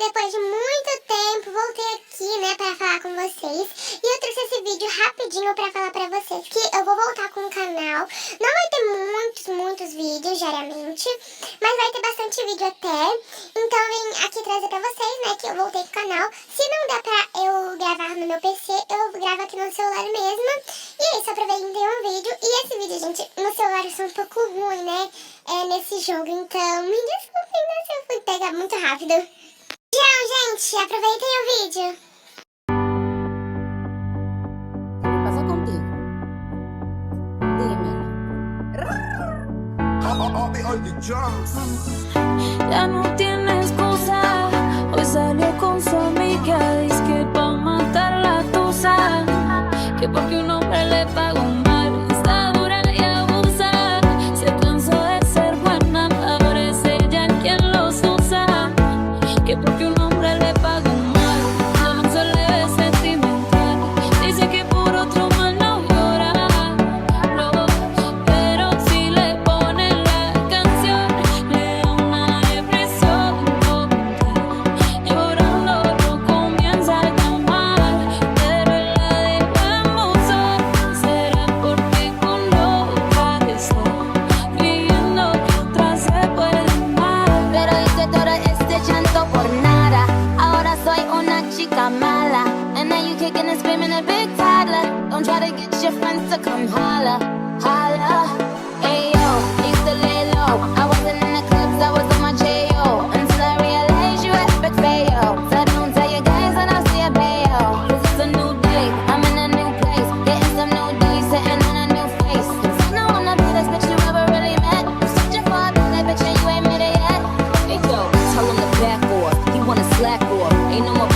depois de muito tempo, voltei aqui, né, pra falar com vocês. E eu trouxe esse vídeo rapidinho pra falar pra vocês que eu vou voltar com o canal. Não vai ter muitos vídeos diariamente, mas vai ter bastante vídeo até. Então eu vim aqui trazer pra vocês, né, que eu voltei com o canal. Se não dá pra eu gravar no meu PC, eu gravo aqui no celular mesmo. E é isso, aproveitem um vídeo. E esse vídeo, gente, no celular eu sou um pouco ruim, né, nesse jogo. Então me desculpem, né, se eu fui pegar muito rápido. Tchau, gente, aproveitem o vídeo. ¿Qué pasa contigo? Dímelo. Ya no tiene excusa. Hoy salió con su amiga. Dice que pa' matar la tusa. Que porque un hombre le pagó mal. Está dura y abusa. Se cansó de ser buena. Ahora es ella quien los usa. Que porque un hombre le pagó mal. Ya no se le ve sentimental. Dice que por otro mal no llora. No, pero si le ponen la canción, le da una depresión total. Llorando no comienza a llamar, pero él la dejó en buzón. Será porque con loca está creyendo que otra se puede amar. Pero hice todo este llanto por nada. Ahora soy una chica mala. And now you kicking and screaming a big toddler. Don't try to get your friends to come holla, holla. Hey yo, used to lay low. I wasn't in the clubs, I was on my J.O. Until I realized you epic fail. So don't tell your guys when I see a bail. This is a new day, I'm in a new place. Getting some new days, sitting on a new face. Cause no one be this bitch you ever really met. You searching for a bad bitch and you ain't made it yet. Hey yo, tell him to back off. He wanna slack off. Ain't no more